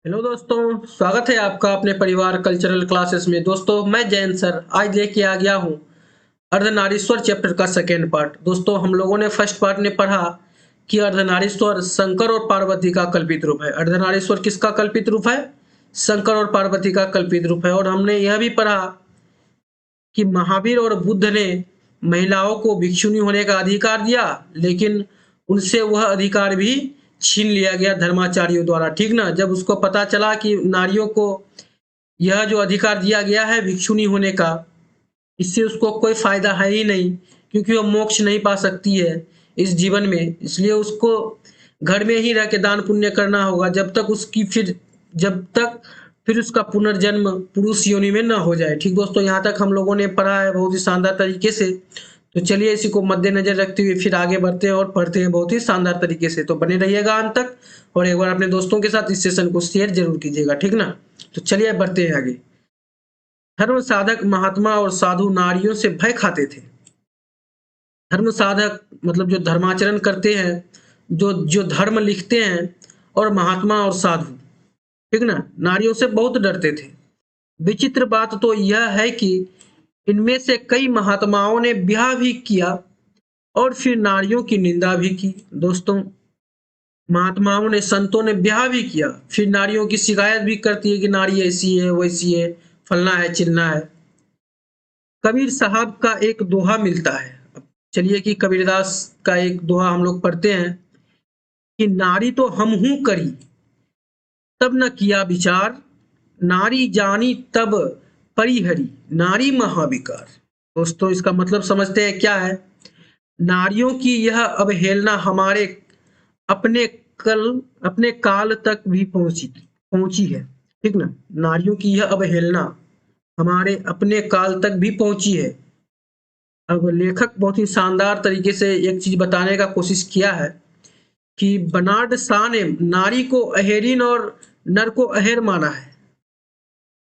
Hello दोस्तों, स्वागत है आपका अपने परिवार कल्चरल क्लासेस में। दोस्तों, मैं जैन सर आज लेके आ गया हूँ अर्धनारीश्वर चैप्टर का सेकेंड पार्ट। दोस्तों, हम लोगों ने फर्स्ट पार्ट में पढ़ा कि अर्धनारीश्वर शंकर और पार्वती का कल्पित रूप है। अर्धनारीश्वर किसका कल्पित रूप है? शंकर और पार्वती का कल्पित रूप है। और हमने यह भी पढ़ा कि महावीर और बुद्ध ने महिलाओं को भिक्षुणी होने का अधिकार दिया, लेकिन उनसे वह अधिकार भी छीन लिया गया धर्माचार्यों द्वारा। ठीक ना? जब उसको पता चला कि नारियों को यह जो अधिकार दिया गया है भिक्षुणी होने का, इससे उसको कोई फायदा है ही नहीं, क्योंकि वो मोक्ष नहीं पा सकती है इस जीवन में। इसलिए उसको घर में ही रह के दान पुण्य करना होगा जब तक फिर उसका पुनर्जन्म पुरुष योनि में ना हो जाए। ठीक दोस्तों, यहाँ तक हम लोगों ने पढ़ा है बहुत ही शानदार तरीके से। तो चलिए इसी को मद्देनजर रखते हुए फिर आगे बढ़ते हैं और पढ़ते हैं बहुत ही शानदार तरीके से। तो बने रहिएगा अंत तक, और एक बार अपने दोस्तों के साथ इस सेशन को शेयर जरूर कीजिएगा। ठीक ना? तो चलिए बढ़ते हैं आगे। धर्म साधक महात्मा और साधु नारियों से भय खाते थे। धर्म साधक मतलब जो धर्माचरण करते हैं, जो जो धर्म लिखते हैं, और महात्मा और साधु, ठीक ना, नारियों से बहुत डरते थे। विचित्र बात तो यह है कि इनमें से कई महात्माओं ने ब्याह भी किया और फिर नारियों की निंदा भी की। दोस्तों, महात्माओं ने, संतों ने ब्याह भी किया, फिर नारियों की शिकायत भी करती है कि नारी ऐसी है, वैसी है, फलना है, चिलना है। कबीर साहब का एक दोहा मिलता है। अब चलिए कि कबीरदास का एक दोहा हम लोग पढ़ते हैं कि नारी तो हम हूं करी, तब न किया विचार, नारी जानी तब परिहरी, नारी महाविकार। दोस्तों, इसका मतलब समझते हैं क्या है? नारियों की यह अवहेलना हमारे अपने कल अपने काल तक भी पहुंची है। ठीक ना? नारियों की यह अवहेलना हमारे अपने काल तक भी पहुंची है। अब लेखक बहुत ही शानदार तरीके से एक चीज बताने का कोशिश किया है कि बर्नार्ड शॉ ने नारी को अहेरिन और नर को अहेर माना है।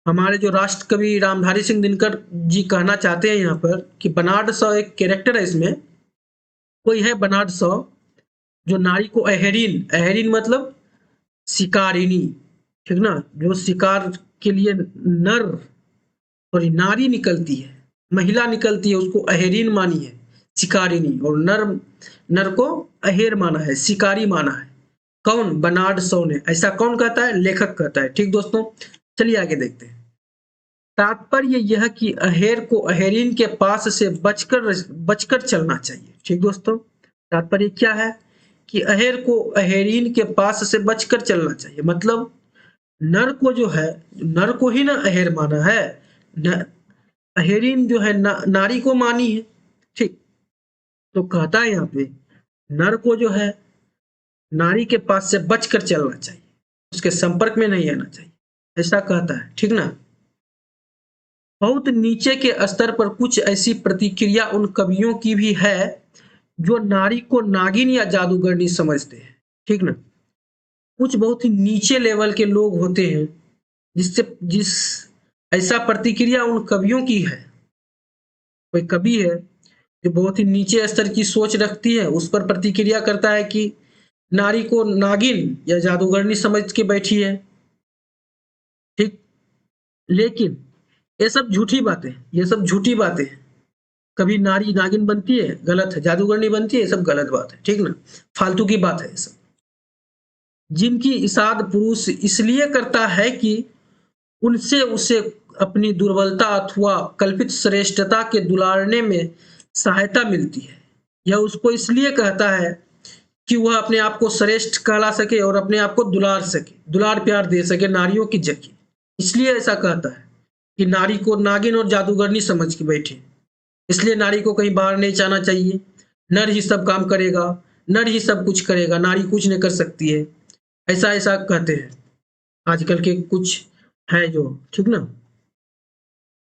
हमारे जो राष्ट्र कवि रामधारी सिंह दिनकर जी कहना चाहते हैं यहाँ पर कि बर्नार्ड शॉ एक कैरेक्टर है इसमें। कोई है बर्नार्ड शॉ जो नारी को अहेरिन, अहेरिन मतलब शिकारिनी, ठीक ना, जो शिकार के लिए नर और नारी निकलती है, महिला निकलती है, उसको अहेरिन मानी है, शिकारिनी। और नर नर को अहेर माना है, शिकारी माना है। कौन? बर्नार्ड शॉ ने। ऐसा कौन कहता है? लेखक कहता है। ठीक दोस्तों, चलिए आगे देखते हैं। तात्पर्य यह कि अहेर को अहेरिन के पास से बचकर चलना चाहिए। ठीक दोस्तों, तात्पर्य क्या है कि अहेर को अहेरिन के पास से बचकर चलना चाहिए। मतलब नर को जो है, नर को ही ना अहेर माना है, अहेरिन जो है नारी को मानी है। ठीक, तो कहता है यहाँ पे नर को जो है नारी के पास से बचकर चलना चाहिए, उसके संपर्क में नहीं आना चाहिए, ऐसा कहता है। ठीक ना? बहुत नीचे के स्तर पर कुछ ऐसी प्रतिक्रिया उन कवियों की भी है जो नारी को नागिन या जादूगरनी समझते हैं। ठीक ना? कुछ बहुत ही नीचे लेवल के लोग होते हैं जिस ऐसा प्रतिक्रिया उन कवियों की है। कोई कवि है जो बहुत ही नीचे स्तर की सोच रखती है, उस पर प्रतिक्रिया करता है कि नारी को नागिन या जादूगरनी समझ के बैठी है। ठीक, लेकिन ये सब झूठी बातें, ये सब झूठी बातें हैं। कभी नारी नागिन बनती है, गलत है। जादूगरनी बनती है, ये सब गलत बात है। ठीक ना? फालतू की बात है ये सब। जिनकी इसाद पुरुष इसलिए करता है कि उनसे उसे अपनी दुर्बलता अथवा कल्पित श्रेष्ठता के दुलारने में सहायता मिलती है। यह उसको इसलिए कहता है कि वह अपने आप को श्रेष्ठ कहला सके और अपने आप को दुलार सके, दुलार प्यार दे सके नारियों की जगह। इसलिए ऐसा कहता है कि नारी को नागिन और जादूगरनी समझ के बैठे। इसलिए नारी को कहीं बाहर नहीं जाना चाहिए, नर ही सब काम करेगा, नर ही सब कुछ करेगा, नारी कुछ नहीं कर सकती है। ऐसा ऐसा कहते हैं आजकल के कुछ है जो। ठीक ना?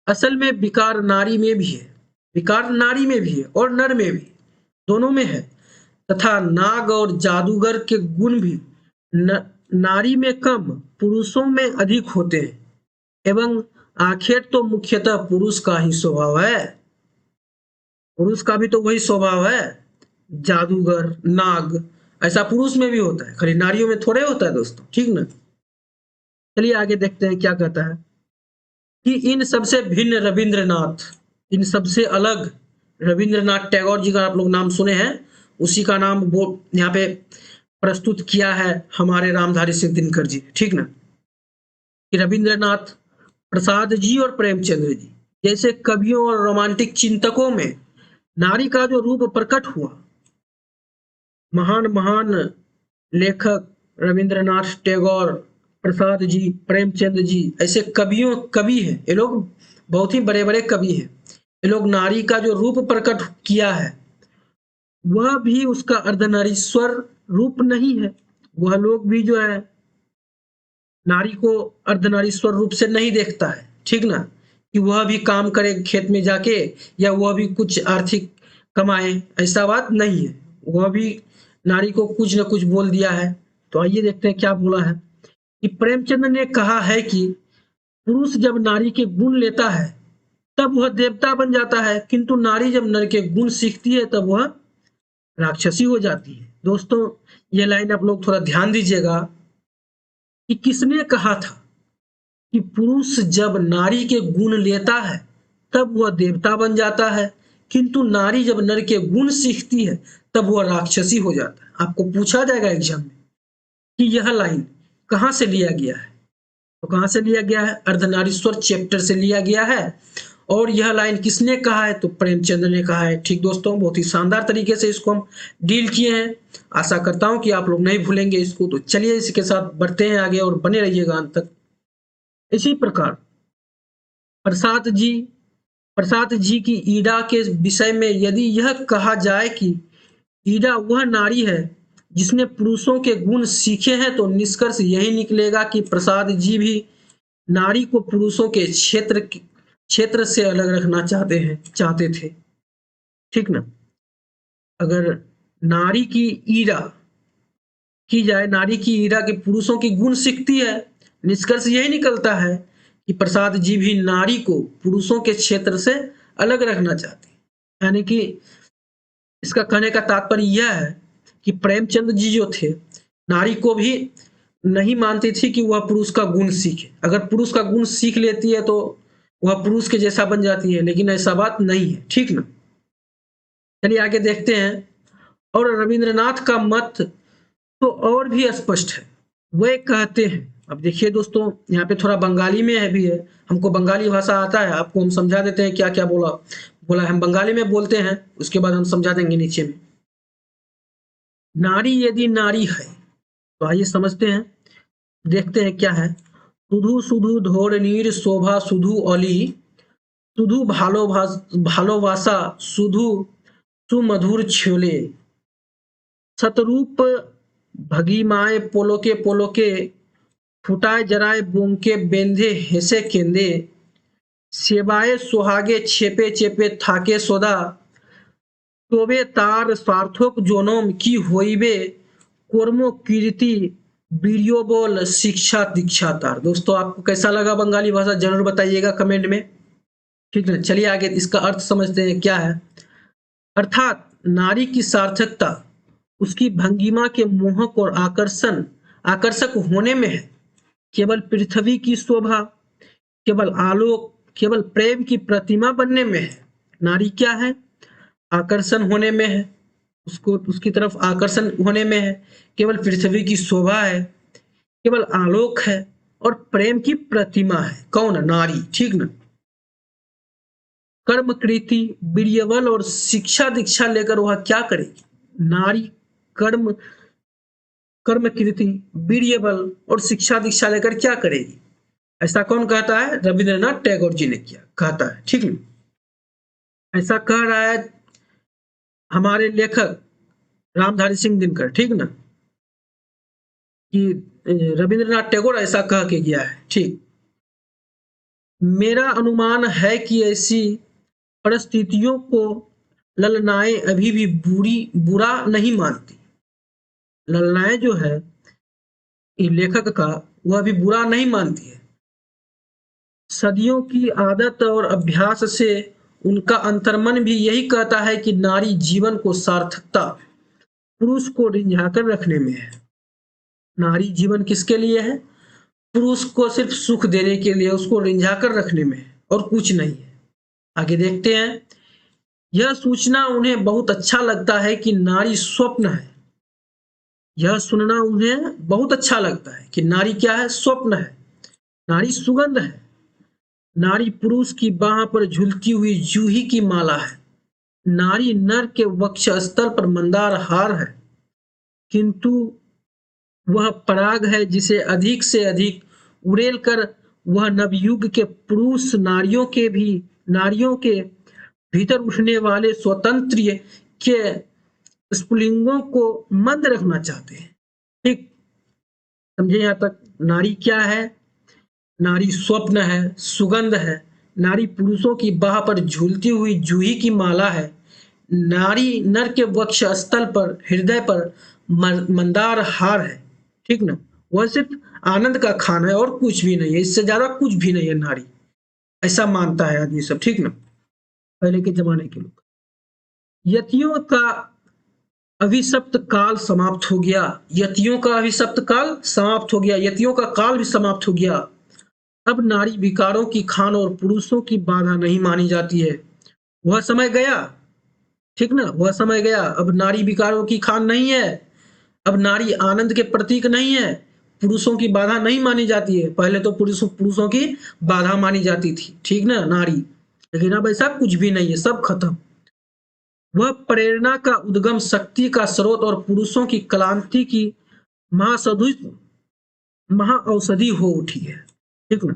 असल में विकार नारी में भी है, विकार नारी में भी है और नर में भी, दोनों में है। तथा नाग और जादूगर के गुण भी नारी में कम, पुरुषों में अधिक होते हैं। एवं आखिर तो मुख्यतः पुरुष का ही स्वभाव है, पुरुष का भी तो वही स्वभाव है। जादूगर, नाग, ऐसा पुरुष में भी होता है, खाली नारियों में थोड़े होता है दोस्तों। ठीक ना? चलिए आगे देखते हैं क्या कहता है कि इन सबसे भिन्न रविंद्रनाथ, इन सबसे अलग रविंद्रनाथ टैगोर जी का आप लोग नाम सुने हैं, उसी का नाम वो यहाँ पे प्रस्तुत किया है हमारे रामधारी सिंह दिनकर जी, ठीक ना। कि रविंद्रनाथ प्रसाद जी और प्रेमचंद्र जी जैसे कवियों और रोमांटिक चिंतकों में नारी का जो रूप प्रकट हुआ, महान महान लेखक रविंद्रनाथ टैगोर, प्रसाद जी, प्रेमचंद जी ऐसे कवि हैं, ये लोग बहुत ही बड़े बड़े कवि हैं। ये लोग नारी का जो रूप प्रकट किया है वह भी उसका अर्धनारीश्वर रूप नहीं है। वह लोग भी जो है नारी को अर्धनारीश्वर रूप से नहीं देखता है, ठीक ना, कि वह भी काम करे खेत में जाके या वह भी कुछ आर्थिक कमाए, ऐसा बात नहीं है। वह भी नारी को कुछ न कुछ बोल दिया है। तो आइए देखते हैं क्या बोला है कि प्रेमचंद ने कहा है कि पुरुष जब नारी के गुण लेता है तब वह देवता बन जाता है, किंतु नारी जब नर के गुण सीखती है तब वह राक्षसी हो जाती है। दोस्तों ये लाइन आप लोग थोड़ा ध्यान दीजिएगा कि किसने कहा था कि पुरुष जब नारी के गुण लेता है तब वह देवता बन जाता है, किंतु नारी जब नर के गुण सीखती है तब वह राक्षसी हो जाता है। आपको पूछा जाएगा एग्जाम में कि यह लाइन कहाँ से लिया गया है, तो कहाँ से लिया गया है, अर्धनारीश्वर चैप्टर से लिया गया है। और यह लाइन किसने कहा है, तो प्रेमचंद ने कहा है। ठीक दोस्तों, बहुत ही शानदार तरीके से इसको हम डील किए हैं। आशा करता हूं कि आप लोग नहीं भूलेंगे इसको। तो चलिए इसके साथ बढ़ते हैं आगे और बने रहिएगा अंत तक। इसी प्रकार प्रसाद जी की ईडा के विषय में यदि यह कहा जाए कि ईडा वह नारी है जिसने पुरुषों के गुण सीखे हैं, तो निष्कर्ष यही निकलेगा कि प्रसाद जी भी नारी को पुरुषों के क्षेत्र से अलग रखना चाहते थे, ठीक ना। अगर नारी की ईरा की जाए, नारी की ईरा के पुरुषों की गुण सीखती है, निष्कर्ष यही निकलता है कि प्रसाद जी भी नारी को पुरुषों के क्षेत्र से अलग रखना चाहते हैं। यानी कि इसका कहने का तात्पर्य यह है कि प्रेमचंद जी जो थे नारी को भी नहीं मानती थी कि वह पुरुष का गुण सीखे। अगर पुरुष का गुण सीख लेती है तो वह पुरुष के जैसा बन जाती है, लेकिन ऐसा बात नहीं है, ठीक ना। चलिए आगे देखते हैं। और रविंद्रनाथ का मत तो और भी स्पष्ट है। वे कहते हैं, अब देखिए दोस्तों यहाँ पे थोड़ा बंगाली में है भी है, हमको बंगाली भाषा आता है, आपको हम समझा देते हैं क्या क्या बोला है। हम बंगाली में बोलते हैं, उसके बाद हम समझा देंगे नीचे में। नारी यदि नारी है, तो आइए समझते हैं, देखते हैं क्या है। सुधु सुधु धोरनीर शोभा सुधु अली, सुधु भालोबासा सुधु सुमधुर छोले, सतरूप भगीमाए पोलोके फुटाए जराए बोंके बेंधे हेसे केंदे, सेवाए सुहागे छेपे चेपे थाके सोदा, तोबे तार सार्थक जोनम की होइबे कोर्मो कीर्ति वीडियो बोल शिक्षा दीक्षा तार। दोस्तों आपको कैसा लगा बंगाली भाषा जरूर बताइएगा कमेंट में, ठीक है। चलिए आगे इसका अर्थ समझते हैं क्या है। अर्थात नारी की सार्थकता उसकी भंगिमा के मोहक और आकर्षक होने में है। केवल पृथ्वी की शोभा, केवल आलोक, केवल प्रेम की प्रतिमा बनने में है। नारी क्या है, आकर्षण होने में है, उसको उसकी तरफ आकर्षण होने में है। केवल पृथ्वी की शोभा है, केवल आलोक है और प्रेम की प्रतिमा है। कौन, नारी, ठीक ना। कर्मकृति वीर्यबल और शिक्षा दीक्षा लेकर वह क्या करेगी, नारी कर्मकृति वीर्यबल और शिक्षा दीक्षा लेकर क्या करेगी, ऐसा कौन कहता है, रविंद्रनाथ टैगोर जी ने कहता है, ठीक है। ऐसा कह रहा है हमारे लेखक रामधारी सिंह दिनकर, ठीक ना, कि रविंद्रनाथ टैगोर ऐसा कह के गया है, ठीक। मेरा अनुमान है कि ऐसी परिस्थितियों को ललनाएं अभी भी बुरा नहीं मानती। ललनाएं जो है लेखक का, वह भी बुरा नहीं मानती है। सदियों की आदत और अभ्यास से उनका अंतर्मन भी यही कहता है कि नारी जीवन को सार्थकता पुरुष को रिझाकर रखने में है। नारी जीवन किसके लिए है, पुरुष को सिर्फ सुख देने के लिए, उसको रिंझा कर रखने में, और कुछ नहीं है। आगे देखते हैं। यह सूचना उन्हें बहुत अच्छा लगता है कि नारी स्वप्न है। यह सुनना उन्हें बहुत अच्छा लगता है कि नारी क्या है? स्वप्न है। नारी सुगंध है। नारी पुरुष की बाह पर झूलती हुई जूही की माला है। नारी नर के वक्ष स्थल पर मंदार हार है, किंतु वह पराग है जिसे अधिक से अधिक उड़ेल कर वह नवयुग के पुरुष नारियों के भीतर उठने वाले स्वतंत्र के स्फुलिंगों को मंद रखना चाहते हैं। ठीक समझे यहाँ तक? नारी क्या है? नारी स्वप्न है, सुगंध है। नारी पुरुषों की बाह पर झूलती हुई जूही की माला है। नारी नर के वक्ष स्थल पर, हृदय पर मंदार हार है। ठीक ना? वह सिर्फ आनंद का खाना है और कुछ भी नहीं है, इससे ज्यादा कुछ भी नहीं है नारी। ऐसा मानता है आदमी सब। ठीक ना? पहले के जमाने के लोग। यतियों का अभिशप्त काल समाप्त हो गया। यतियों का अभिशप्त काल समाप्त हो गया। यतियों का काल भी समाप्त हो गया। अब नारी विकारों की खान और पुरुषों की बाधा नहीं मानी जाती है। वह समय गया। ठीक ना? वह समय गया। अब नारी विकारों की खान नहीं है। अब नारी आनंद के प्रतीक नहीं है। पुरुषों की बाधा नहीं मानी जाती है। पहले तो पुरुषों की बाधा मानी जाती थी। ठीक ना? नारी। लेकिन अब ऐसा कुछ भी नहीं है, सब खत्म। वह प्रेरणा का उद्गम, शक्ति का स्रोत और पुरुषों की क्लांति की महाऔषधि हो उठी है। ठीक ना?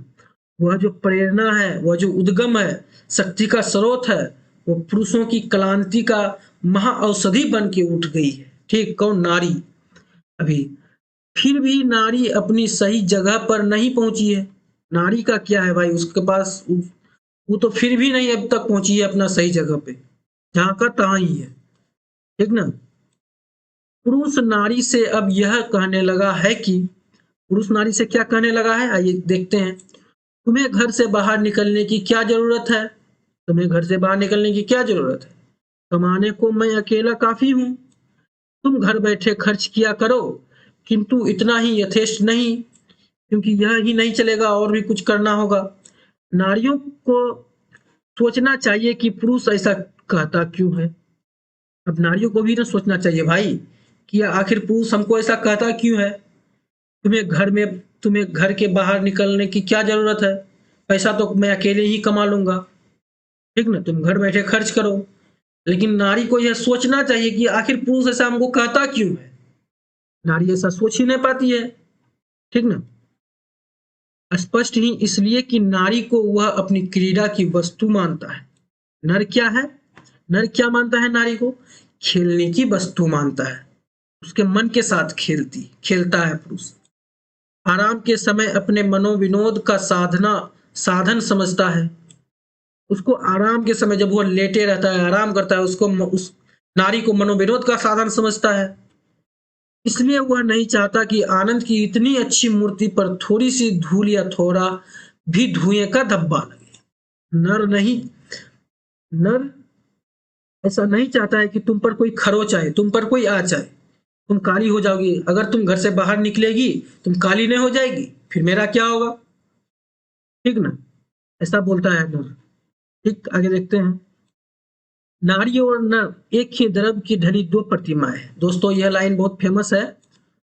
वह जो प्रेरणा है, वह जो उद्गम है, शक्ति का स्रोत है, वो पुरुषों की क्लांति का महाऔषधि बन के उठ गई है। ठीक? कौन? नारी। अभी फिर भी नारी अपनी सही जगह पर नहीं पहुंची है। नारी का क्या है भाई? उसके पास वो तो फिर भी नहीं अब तक पहुंची है अपना सही जगह पे। जहां का तहां ही है। ठीक ना? पुरुष नारी से अब यह कहने लगा है कि पुरुष नारी से क्या कहने लगा है? आइए देखते हैं। तुम्हें घर से बाहर निकलने की क्या जरूरत है? तुम्हें घर से बाहर निकलने की क्या जरूरत है? कमाने को मैं अकेला काफी हूं। तुम घर बैठे खर्च किया करो, किंतु इतना ही यथेष्ट नहीं, क्योंकि यह ही नहीं चलेगा, और भी कुछ करना होगा। नारियों को सोचना चाहिए कि पुरुष ऐसा कहता क्यों है। अब नारियों को भी ना सोचना चाहिए भाई कि आखिर पुरुष हमको ऐसा कहता क्यों है। तुम्हें घर के बाहर निकलने की क्या जरूरत है? पैसा तो मैं अकेले ही कमा लूंगा। ठीक ना? तुम घर बैठे खर्च करो। लेकिन नारी को यह सोचना चाहिए कि आखिर पुरुष ऐसा हमको कहता क्यों है। नारी ऐसा सोच ही नहीं पाती है। ठीक ना? स्पष्ट ही इसलिए कि नारी को वह अपनी क्रीड़ा की वस्तु मानता है। नर क्या है? नर क्या मानता है नारी को? खेलने की वस्तु मानता है। उसके मन के साथ खेलता है पुरुष। आराम के समय अपने मनोविनोद का साधन समझता है। उसको आराम के समय, जब वो लेटे रहता है, आराम करता है, उस नारी को मनोविनोद का साधन समझता है। इसलिए वह नहीं चाहता कि आनंद की इतनी अच्छी मूर्ति पर थोड़ी सी धूल या थोड़ा भी धुएं का धब्बा लगे। नर ऐसा नहीं चाहता है कि तुम पर कोई खरोच आए, तुम पर कोई आँच आए, तुम काली हो जाओगी। अगर तुम घर से बाहर निकलेगी, तुम काली नहीं हो जाएगी, फिर मेरा क्या होगा? ठीक ना? ऐसा बोलता है नर। ठीक, आगे देखते हैं। नारी और नर एक ही द्रव की ढली दो प्रतिमाएं हैं। दोस्तों यह लाइन बहुत फेमस है,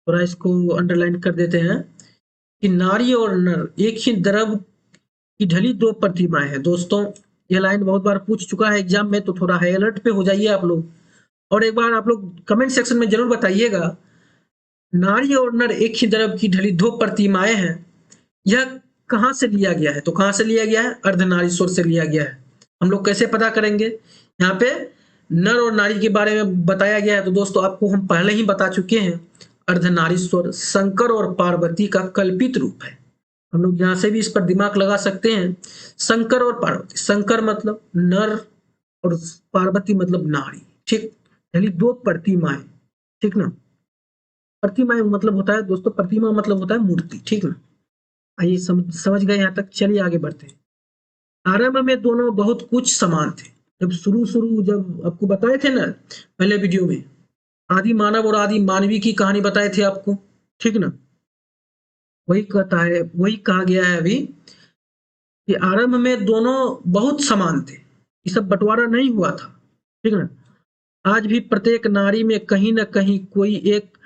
थोड़ा इसको अंडरलाइन कर देते हैं कि नारी और नर एक ही द्रव की ढली दो प्रतिमाएं हैं। दोस्तों यह लाइन बहुत बार पूछ चुका है एग्जाम में, तो थोड़ा हाई अलर्ट पे हो जाइए आप लोग। और एक बार आप लोग कमेंट सेक्शन में जरूर बताइएगा, नारी और नर एक ही द्रव की ढली दो प्रतिमाएं हैं, यह कहां से लिया गया है? तो कहां से लिया गया है? अर्धनारीश्वर से लिया गया है। हम लोग कैसे पता करेंगे? यहाँ पे नर और नारी के बारे में बताया गया है, तो दोस्तों आपको हम पहले ही बता चुके हैं। अर्धनारीश्वर शंकर और पार्वती का कल्पित रूप है। हम लोग यहाँ से भी इस पर दिमाग लगा सकते हैं। शंकर और पार्वती, शंकर मतलब नर और पार्वती मतलब नारी। ठीक, यानी दो प्रतिमाएं। ठीक ना? प्रतिमा मतलब होता है दोस्तों, प्रतिमा मतलब होता है मूर्ति। ठीक ना? आइए समझ गए यहाँ तक। चलिए आगे बढ़ते हैं। आरंभ में दोनों बहुत कुछ समान थे। जब आपको बताए थे ना पहले वीडियो में, आदि मानव और आदि मानवी की कहानी बताए थे आपको। ठीक ना? वही कहता है, वही कहा गया है अभी कि आरंभ में दोनों बहुत समान थे, ये सब बंटवारा नहीं हुआ था, ठीक है ना। आज भी प्रत्येक नारी में कहीं न कहीं कोई एक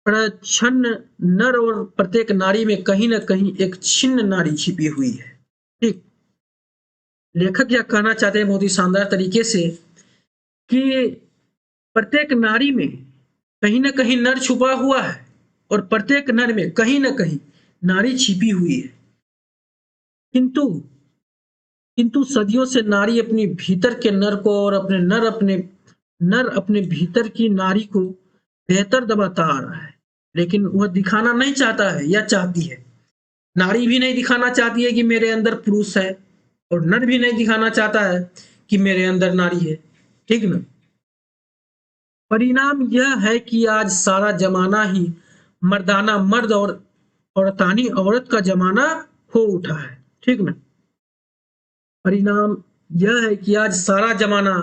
प्रच्छन्न नर और प्रत्येक नारी में कहीं न कहीं एक छिन्न नारी छिपी हुई है, ठीक। लेखक यह कहना चाहते हैं बहुत ही शानदार तरीके से कि प्रत्येक नारी में कहीं न कहीं नर छुपा हुआ है और प्रत्येक नर में कहीं न कहीं नारी छिपी हुई है। किंतु किंतु सदियों से नारी अपनी भीतर के नर को और नर अपने भीतर की नारी को बेहतर दबाता आ रहा है, लेकिन वह दिखाना नहीं चाहता है या चाहती है। नारी भी नहीं दिखाना चाहती है कि मेरे अंदर पुरुष है और नर भी नहीं दिखाना चाहता है कि मेरे अंदर नारी है, ठीक ना। परिणाम यह है कि आज सारा जमाना ही मर्दाना मर्द और औरतानी औरत का जमाना हो उठा है, ठीक ना। परिणाम यह है कि आज सारा जमाना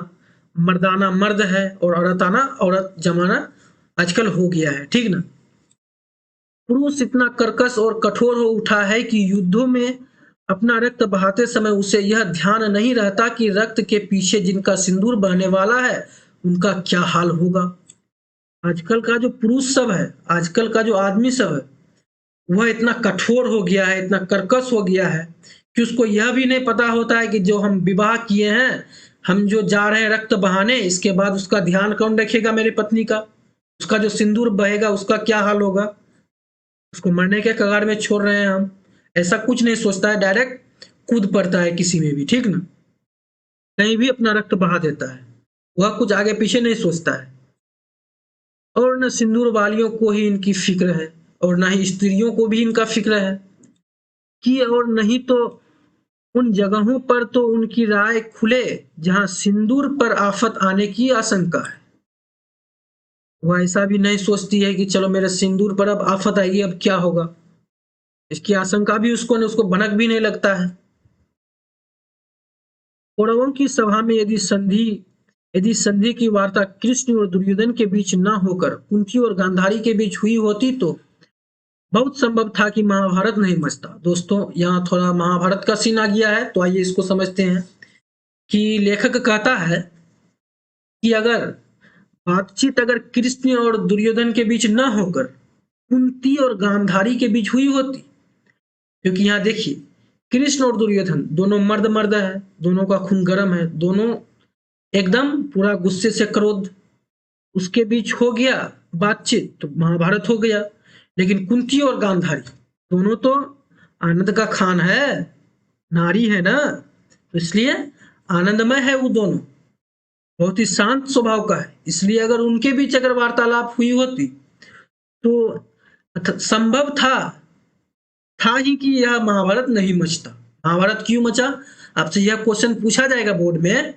मर्दाना मर्द है और औरताना औरत जमाना आजकल हो गया है, ठीक ना। पुरुष इतना कर्कश और कठोर हो उठा है कि युद्धों में अपना रक्त बहाते समय उसे यह ध्यान नहीं रहता कि रक्त के पीछे जिनका सिंदूर बहने वाला है उनका क्या हाल होगा। आजकल का जो पुरुष सब है, आजकल का जो आदमी सब है, वह इतना कठोर हो गया है, इतना कर्कश हो गया है कि उसको यह भी नहीं पता होता है कि जो हम विवाह किए हैं, हम जो जा रहे हैं रक्त बहाने, इसके बाद उसका ध्यान कौन रखेगा मेरी पत्नी का, उसका जो सिंदूर बहेगा उसका क्या हाल होगा, उसको मरने के कगार में छोड़ रहे हैं हम। ऐसा कुछ नहीं सोचता है, डायरेक्ट कूद पड़ता है किसी में भी, ठीक ना। कहीं भी अपना रक्त बहा देता है, वह कुछ आगे पीछे नहीं सोचता है। और न सिंदूर वालियों को ही इनकी फिक्र है और न ही स्त्रियों को भी इनका फिक्र है कि और नहीं तो उन जगहों पर तो उनकी राय खुले जहां सिंदूर पर आफत आने की आशंका है। वह ऐसा भी नहीं सोचती है कि चलो मेरे सिंदूर पर अब आफत आएगी, अब क्या होगा, इसकी आशंका भी उसको भनक भी नहीं लगता है। कौरवों की सभा में यदि संधि की वार्ता कृष्ण और दुर्योधन के बीच न होकर कुंती और गांधारी के बीच हुई होती तो बहुत संभव था कि महाभारत नहीं बचता। दोस्तों यहाँ थोड़ा महाभारत का सीन आ गया है, तो आइए इसको समझते हैं कि लेखक कहता है कि अगर बातचीत अगर कृष्ण और दुर्योधन के बीच न होकर कुंती और गांधारी के बीच हुई होती, क्योंकि यहाँ देखिए कृष्ण और दुर्योधन दोनों मर्द मर्द है, दोनों का खून गर्म है, दोनों एकदम पूरा गुस्से से क्रोध, उसके बीच हो गया बातचीत तो महाभारत हो गया। लेकिन कुंती और गांधारी दोनों तो आनंद का खान है, नारी है ना, तो इसलिए आनंदमय है, वो दोनों बहुत ही शांत स्वभाव का है, इसलिए अगर उनके बीच अगर वार्तालाप हुई होती तो संभव था ही कि यह महाभारत नहीं मचता। महाभारत क्यों मचा, आपसे यह क्वेश्चन पूछा जाएगा बोर्ड में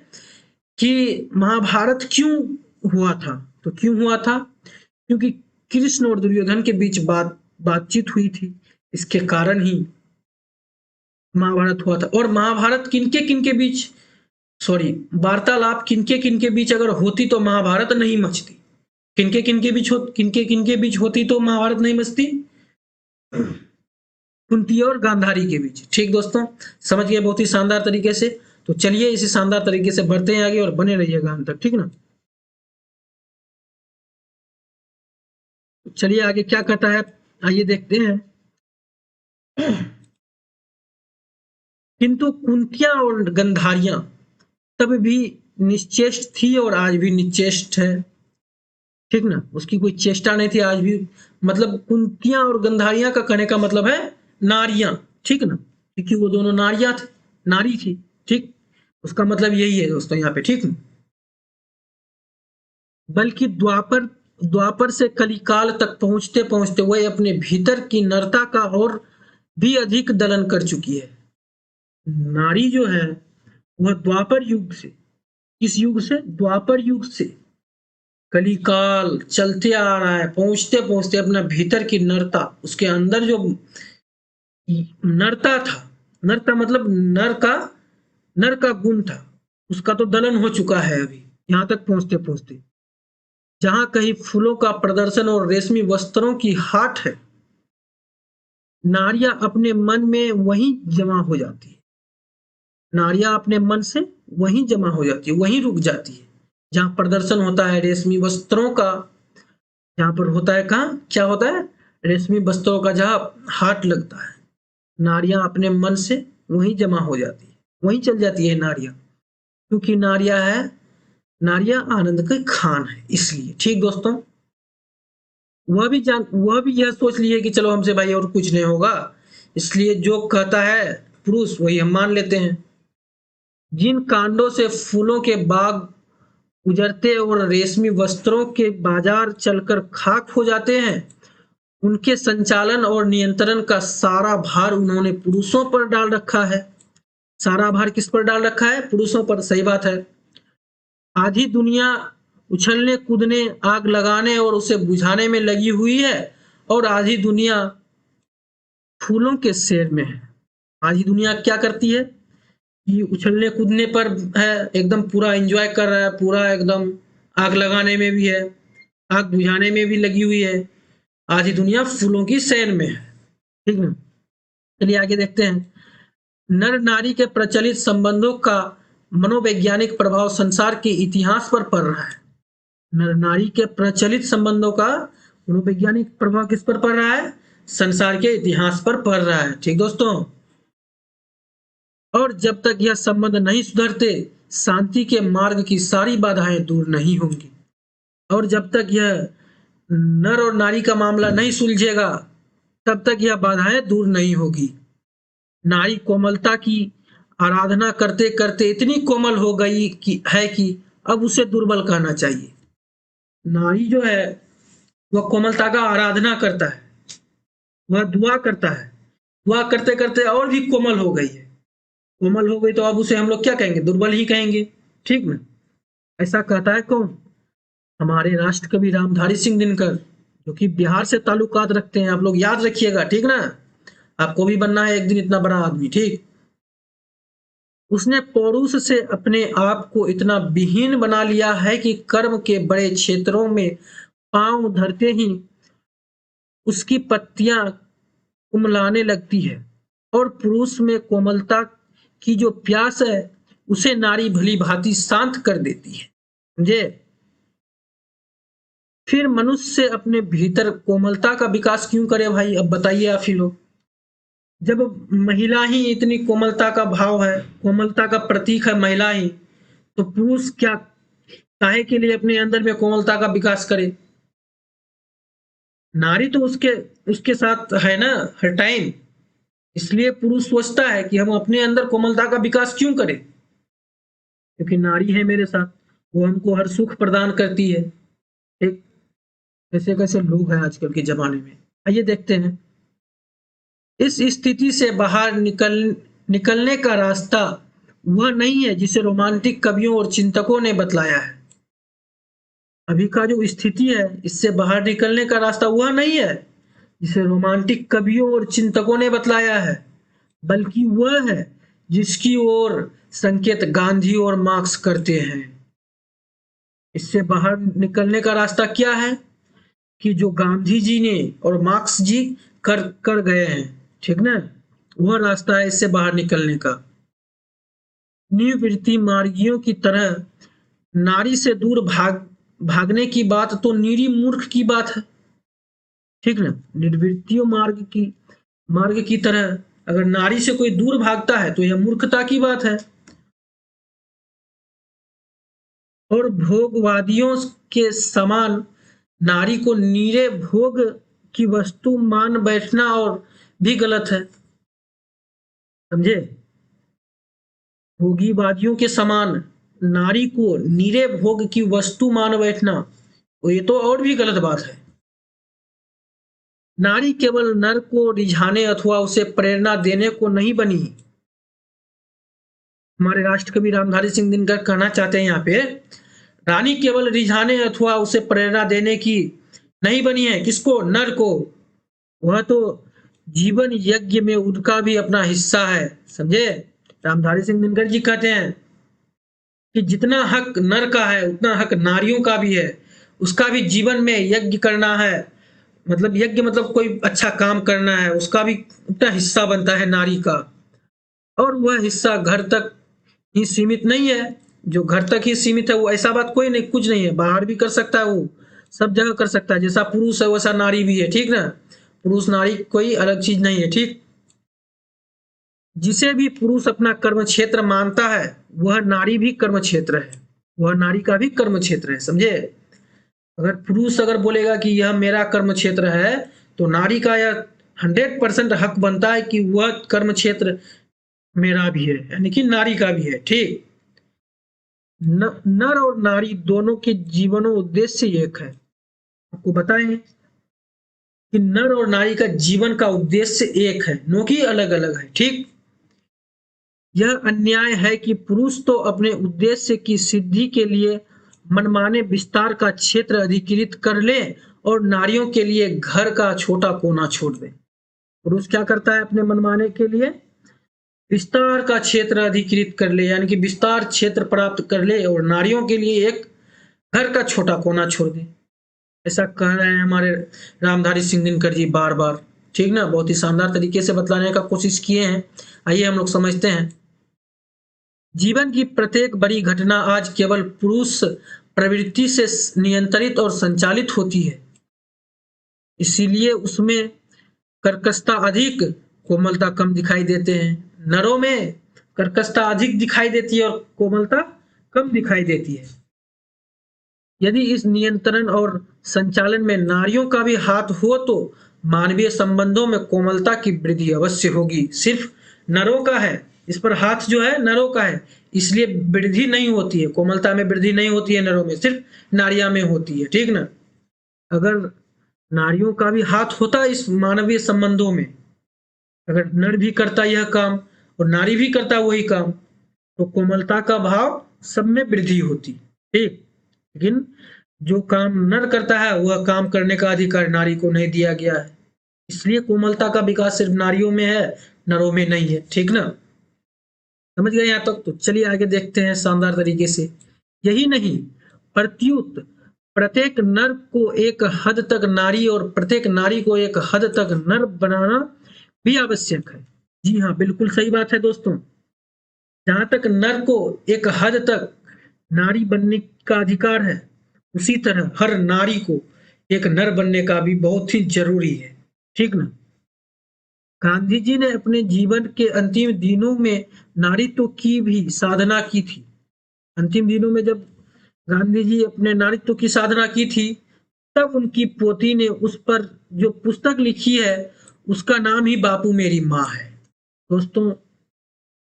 कि महाभारत क्यों हुआ था, तो क्यों हुआ था, क्योंकि कृष्ण और दुर्योधन के बीच बातचीत हुई थी, इसके कारण ही महाभारत हुआ था। और महाभारत किनके किनके बीच, सॉरी वार्तालाप किनके किनके बीच अगर होती तो महाभारत नहीं मचती, किनके किनके बीच होती तो महाभारत नहीं मचती, कुंती और गांधारी के बीच। ठीक दोस्तों, समझ गए बहुत ही शानदार तरीके से। तो चलिए इसी शानदार तरीके से बढ़ते हैं आगे और बने रहिएगा अंत तक, ठीक ना। चलिए आगे क्या कहता है, आइए देखते हैं। किंतु कुंतियां और गंधारियां तब भी निश्चेष्ट थी और आज भी निश्चेष्ट है, ठीक ना, उसकी कोई चेष्टा नहीं थी आज भी। मतलब कुंतियां और गंधारियां का कहने का मतलब है नारियां, ठीक ना, क्योंकि वो दोनों नारियां थे, नारी थी, ठीक, उसका मतलब यही है दोस्तों यहाँ पे, ठीक ना। बल्कि द्वापर द्वापर से कलिकाल तक पहुंचते पहुंचते वह अपने भीतर की नरता का और भी अधिक दलन कर चुकी है। नारी जो है वह द्वापर युग से, किस युग से, द्वापर युग से कलिकाल चलते आ रहा है, पहुंचते पहुंचते अपना भीतर की नरता, उसके अंदर जो नरता था, नरता मतलब नर का गुण था, उसका तो दलन हो चुका है अभी यहां तक पहुंचते पहुंचते। जहां कहीं फूलों का प्रदर्शन और रेशमी वस्त्रों की हाट है, नारियां अपने मन में वहीं जमा हो जाती है। नारियां अपने मन से वहीं जमा हो जाती है, वहीं रुक जाती है। जहां प्रदर्शन होता है रेशमी वस्त्रों का, जहां पर होता है, कहाँ क्या होता है, रेशमी वस्त्रों का जहां हाट लगता है, नारियां अपने मन से वहीं जमा हो जाती है, वहीं चल जाती है नारियां, क्योंकि नारियां आनंद की खान है इसलिए। ठीक दोस्तों, वह भी यह सोच लिए कि चलो हमसे भाई और कुछ नहीं होगा, इसलिए जो कहता है पुरुष वही हम मान लेते हैं। जिन कांडों से फूलों के बाग उजड़ते और रेशमी वस्त्रों के बाजार चलकर खाक हो जाते हैं, उनके संचालन और नियंत्रण का सारा भार उन्होंने पुरुषों पर डाल रखा है। सारा भार किस पर डाल रखा है? पुरुषों पर। सही बात है। आधी दुनिया उछलने कूदने, आग लगाने और उसे बुझाने में लगी हुई है, और आधी दुनिया फूलों के सैर में है। आधी दुनिया क्या करती है कि उछलने कूदने पर है, एकदम पूरा एंजॉय कर रहा है, पूरा एकदम आग लगाने में भी है, आग बुझाने में भी लगी हुई है। आधी दुनिया फूलों की सैर में है। ठीक है, चलिए आगे देखते हैं। नर नारी के प्रचलित संबंधों का मनोवैज्ञानिक प्रभाव संसार के इतिहास पर पड़ रहा है। नर नारी के प्रचलित संबंधों का मनोवैज्ञानिक प्रभाव किस पर पड़ रहा है? संसार के इतिहास पर पड़ रहा है। ठीक दोस्तों, और जब तक यह संबंध नहीं सुधरते, शांति के मार्ग की सारी बाधाएं दूर नहीं होंगी। और जब तक यह नर और नारी का मामला नहीं सुलझेगा, तब तक यह बाधाएं दूर नहीं होगी। नारी कोमलता की आराधना करते करते इतनी कोमल हो गई कि अब उसे दुर्बल कहना चाहिए। नारी जो है वह कोमलता का आराधना करता है, वह दुआ करता है, दुआ करते करते और भी कोमल हो गई है। कोमल हो गई तो अब उसे हम लोग क्या कहेंगे? दुर्बल ही कहेंगे। ठीक ना? ऐसा कहता है कौन? हमारे राष्ट्र कवि रामधारी सिंह दिनकर, जो कि बिहार से ताल्लुकात रखते हैं। आप लोग याद रखिएगा, ठीक ना? आपको भी बनना है एक दिन इतना बड़ा आदमी। ठीक, उसने पौरुष से अपने आप को इतना विहीन बना लिया है कि कर्म के बड़े क्षेत्रों में पांव धरते ही उसकी पत्तियां कुमलाने लगती है, और पुरुष में कोमलता की जो प्यास है उसे नारी भली भांति शांत कर देती है। समझे? फिर मनुष्य अपने भीतर कोमलता का विकास क्यों करे भाई? अब बताइए आप ही लोग। जब महिला ही इतनी कोमलता का भाव है, कोमलता का प्रतीक है महिला ही, तो पुरुष क्या काहे के लिए अपने अंदर में कोमलता का विकास करे? नारी तो उसके उसके साथ है ना हर टाइम, इसलिए पुरुष सोचता है कि हम अपने अंदर कोमलता का विकास क्यों करें, क्योंकि नारी है मेरे साथ, वो हमको हर सुख प्रदान करती है। एक कैसे कैसे लोग हैं आजकल के जमाने में। आइए देखते हैं। इस स्थिति से बाहर निकलने का रास्ता वह नहीं है जिसे रोमांटिक कवियों और चिंतकों ने बतलाया है। अभी का जो स्थिति है, इससे बाहर निकलने का रास्ता वह नहीं है जिसे रोमांटिक कवियों और चिंतकों ने बतलाया है, बल्कि वह है जिसकी ओर संकेत गांधी और मार्क्स करते हैं। इससे बाहर निकलने का रास्ता क्या है कि जो गांधी जी ने और मार्क्स जी कर गए हैं, ठीक ना, वह रास्ता है इससे बाहर निकलने का। निवृत्ति मार्गियों की तरह नारी से दूर भागने की बात तो निरी मूर्ख की बात है। ठीक ना? निर्वृत्तियों मार्ग की तरह अगर नारी से कोई दूर भागता है तो यह मूर्खता की बात है। और भोगवादियों के समान नारी को नीरे भोग की वस्तु मान बैठना और भी गलत है। समझे? भोगीवादियों के समान नारी को नीरे भोग की वस्तु मान बैठना, तो ये तो और भी गलत बात है। नारी केवल नर को रिझाने अथवा उसे प्रेरणा देने को नहीं बनी। हमारे राष्ट्र कवि रामधारी सिंह दिनकर कहना चाहते हैं यहाँ पे, रानी केवल रिझाने अथवा उसे प्रेरणा देने की नहीं बनी है। किसको? नर को। वह तो जीवन यज्ञ में उनका भी अपना हिस्सा है। समझे? रामधारी सिंह दिनकर जी कहते हैं कि जितना हक नर का है उतना हक नारियों का भी है। उसका भी जीवन में यज्ञ करना है, मतलब यज्ञ मतलब कोई अच्छा काम करना है, उसका भी अपना हिस्सा बनता है नारी का। और वह हिस्सा घर तक ही सीमित नहीं है। जो घर तक ही सीमित है, वो ऐसा बात कोई नहीं, कुछ नहीं है, बाहर भी कर सकता है, वो सब जगह कर सकता है। जैसा पुरुष है वैसा नारी भी है, ठीक ना। पुरुष नारी कोई अलग चीज नहीं है, ठीक। जिसे भी पुरुष अपना कर्म क्षेत्र मानता है, वह नारी भी कर्म क्षेत्र है, वह नारी का भी कर्म क्षेत्र है, समझे। अगर पुरुष अगर बोलेगा कि यह मेरा कर्म क्षेत्र है, तो नारी का यह 100% हक बनता है कि वह कर्म क्षेत्र मेरा भी है, यानी कि नारी का भी है, ठीक। नर और नारी दोनों के जीवनों उद्देश्य एक है। आपको बताएं कि नर और नारी का जीवन का उद्देश्य एक है, नो कि अलग अलग है, ठीक। यह अन्याय है कि पुरुष तो अपने उद्देश्य की सिद्धि के लिए मनमाने विस्तार का क्षेत्र अधिकृत कर ले और नारियों के लिए घर का छोटा कोना छोड़ दे। पुरुष क्या करता है अपने मनमाने के लिए? विस्तार का क्षेत्र अधिकृत कर ले, यानी कि विस्तार क्षेत्र प्राप्त कर ले, और नारियों के लिए एक घर का छोटा कोना छोड़ दे। ऐसा कह रहे हैं हमारे रामधारी सिंह दिनकर जी बार बार, ठीक ना। बहुत ही शानदार तरीके से बतलाने का कोशिश किए हैं। आइए हम लोग समझते हैं। जीवन की प्रत्येक बड़ी घटना आज केवल पुरुष प्रवृत्ति से नियंत्रित और संचालित होती है, इसीलिए उसमें कर्कशता अधिक, कोमलता कम दिखाई देते हैं। नरों में कर्कशता अधिक दिखाई देती है और कोमलता कम दिखाई देती है। यदि इस नियंत्रण और संचालन में नारियों का भी हाथ हो, तो मानवीय संबंधों में कोमलता की वृद्धि अवश्य होगी। सिर्फ नरों का है, इस पर हाथ जो है नरों का है, इसलिए वृद्धि नहीं होती है, कोमलता में वृद्धि नहीं होती है नरों में, सिर्फ नारियां में होती है, ठीक ना। अगर नारियों का भी हाथ होता इस मानवीय संबंधों में, अगर नर भी करता यह काम और नारी भी करता वही काम, तो कोमलता का भाव सब में वृद्धि होती, ठीक। लेकिन जो काम नर करता है वह काम करने का अधिकार नारी को नहीं दिया गया है, इसलिए कोमलता का विकास सिर्फ नारियों में है, नरों में नहीं है, ठीक ना। समझ गए यहाँ तक? तो चलिए आगे देखते हैं शानदार तरीके से। यही नहीं, प्रत्युत प्रत्येक नर को एक हद तक नारी और प्रत्येक नारी को एक हद तक नर बनाना भी आवश्यक है। जी हाँ, बिल्कुल सही बात है दोस्तों। जहां तक नर को एक हद तक नारी बनने का अधिकार है, उसी तरह हर नारी को एक नर बनने का भी बहुत ही जरूरी है, ठीक ना। गांधी जी ने अपने जीवन के अंतिम दिनों में नारीत्व की भी साधना की थी। अंतिम दिनों में जब गांधी जी अपने नारीत्व की साधना की थी, तब उनकी पोती ने उस पर जो पुस्तक लिखी है, उसका नाम ही बापू मेरी माँ है। दोस्तों,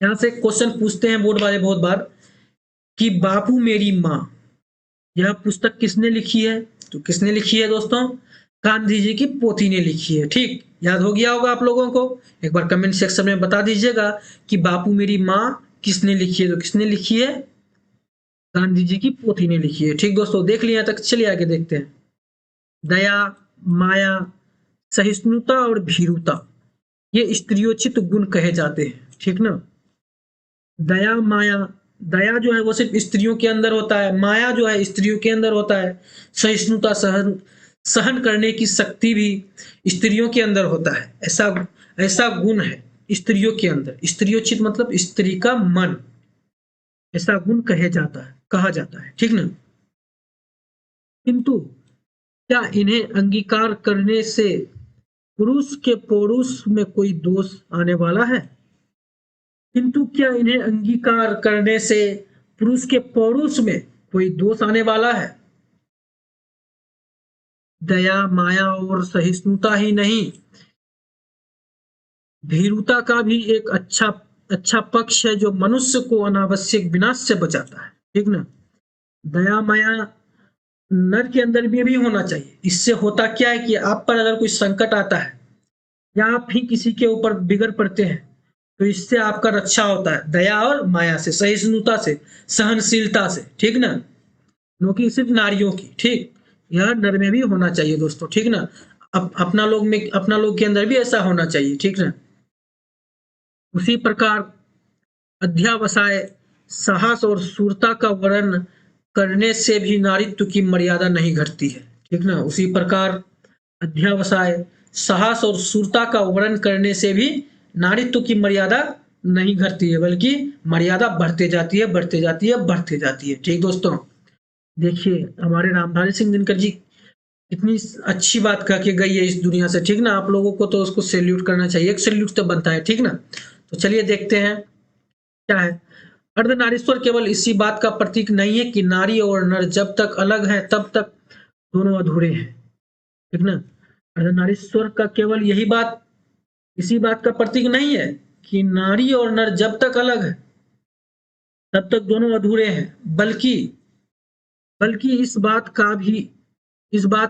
यहाँ से क्वेश्चन पूछते हैं बोर्ड वाले बहुत बार कि बापू मेरी माँ, यह पुस्तक किसने लिखी है? तो किसने लिखी है दोस्तों? गांधी जी की पोती ने लिखी है, ठीक। याद हो गया होगा आप लोगों को। एक बार कमेंट सेक्शन में बता दीजिएगा कि बापू मेरी माँ किसने लिखी है। तो किसने लिखी है? गांधी जी की पोती ने लिखी है, ठीक दोस्तों। देख लिया तक, चलिए आगे देखते हैं। दया, माया, सहिष्णुता और भीरुता, ये स्त्रियोचित गुण कहे जाते हैं, ठीक ना। दया, माया, दया जो है वो सिर्फ स्त्रियों के अंदर होता है, माया जो है स्त्रियों के अंदर होता है, सहिष्णुता सहन करने की शक्ति भी स्त्रियों के अंदर होता है। ऐसा ऐसा गुण है स्त्रियों के अंदर। स्त्रियोचित मतलब स्त्री का मन, ऐसा गुण कहा जाता है, ठीक ना। किंतु क्या इन्हें अंगीकार करने से पुरुष के पौरुष में कोई दोष आने वाला है? किंतु क्या इन्हें अंगीकार करने से पुरुष के पौरुष में कोई दोष आने वाला है? दया, माया और सहिष्णुता ही नहीं, भीरुता का भी एक अच्छा पक्ष है, जो मनुष्य को अनावश्यक विनाश से बचाता है, ठीक ना। दया, माया नर के अंदर भी होना चाहिए। इससे होता क्या है कि आप पर अगर कोई संकट आता है या आप ही किसी के ऊपर बिगड़ पड़ते हैं, तो इससे आपका रक्षा होता है दया और माया से, सहिष्णुता से, सहनशीलता से, ठीक ना। क्योंकि सिर्फ नारियों की, ठीक, यह नर में भी होना चाहिए दोस्तों, ठीक ना। अपना लोग के अंदर भी ऐसा होना चाहिए, ठीक ना। उसी प्रकार अध्यावसाय, साहस और शूरता का वर्णन करने से भी नारीत्व की मर्यादा नहीं घटती है, ठीक ना। उसी प्रकार अध्यवसाय, साहस और शूरता का वर्णन करने से भी नारीत्व की मर्यादा नहीं घटती है, बल्कि मर्यादा बढ़ते जाती है, बढ़ते जाती है, बढ़ते जाती है। ठीक दोस्तों, देखिए हमारे रामधारी सिंह दिनकर जी इतनी अच्छी बात कह के गई है इस दुनिया से, ठीक ना। आप लोगों को तो उसको सैल्यूट करना चाहिए, एक सैल्यूट तो बनता है, ठीक ना। तो चलिए देखते हैं क्या है। अर्धनारीश्वर केवल इसी बात का प्रतीक नहीं है कि नारी और नर जब तक अलग है तब तक दोनों अधूरे हैं, ठीक ना। अर्धनारीश्वर का केवल यही बात, इसी बात का प्रतीक नहीं है कि नारी और नर जब तक अलग है तब तक दोनों अधूरे हैं, बल्कि बल्कि इस बात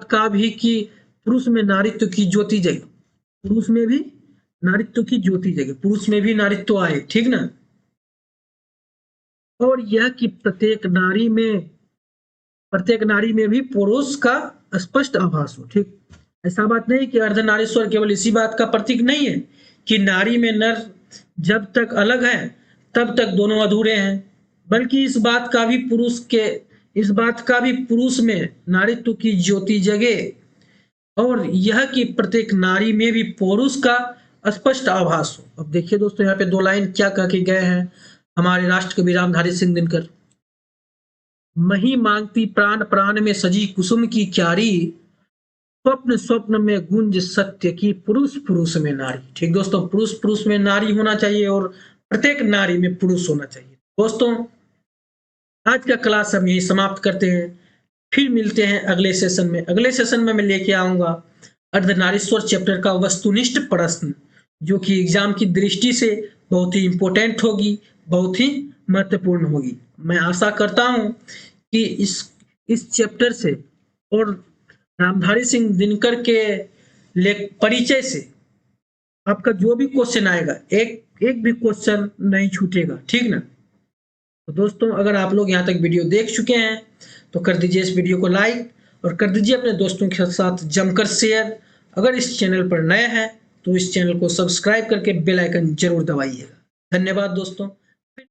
का भी कि पुरुष में नारित्व की ज्योति जगे, पुरुष में भी नारित्व की ज्योति जगे, पुरुष में भी नारित्व आए, ठीक ना। और यह कि प्रत्येक नारी में भी पुरुष का स्पष्ट आभास हो, ठीक। ऐसा बात नहीं कि अर्धनारीश्वर केवल इसी बात का प्रतीक नहीं है कि नारी में नर जब तक अलग है तब तक दोनों अधूरे हैं, बल्कि इस बात का भी पुरुष में नारित्व की ज्योति जगे, और यह कि प्रत्येक नारी में भी पुरुष का स्पष्ट आभास हो। अब देखिए दोस्तों, यहाँ पे दो लाइन क्या कह के गए हैं हमारे राष्ट्र कवि रामधारी सिंह दिनकर। मही मांगती प्राण प्राण में सजी कुसुम की क्यारी, स्वप्न स्वप्न में गुंज सत्य की पुरुष पुरुष में नारी। ठीक दोस्तों, पुरुष पुरुष में नारी होना चाहिए और प्रत्येक नारी में पुरुष होना चाहिए। दोस्तों, आज का क्लास हम यही समाप्त करते हैं, फिर मिलते हैं अगले सेशन में। अगले सेशन में मैं लेके आऊंगा अर्धनारीश्वर चैप्टर का वस्तुनिष्ठ प्रश्न, जो कि एग्जाम की दृष्टि से बहुत ही इंपॉर्टेंट होगी, बहुत ही महत्वपूर्ण होगी। मैं आशा करता हूं कि इस चैप्टर से और रामधारी सिंह दिनकर के परिचय से आपका जो भी क्वेश्चन आएगा, एक भी क्वेश्चन नहीं छूटेगा, ठीक ना। तो दोस्तों, अगर आप लोग यहाँ तक वीडियो देख चुके हैं तो कर दीजिए इस वीडियो को लाइक और कर दीजिए अपने दोस्तों के साथ जमकर शेयर। अगर इस चैनल पर नए हैं तो इस चैनल को सब्सक्राइब करके बेल आइकन जरूर दबाइएगा। धन्यवाद दोस्तों।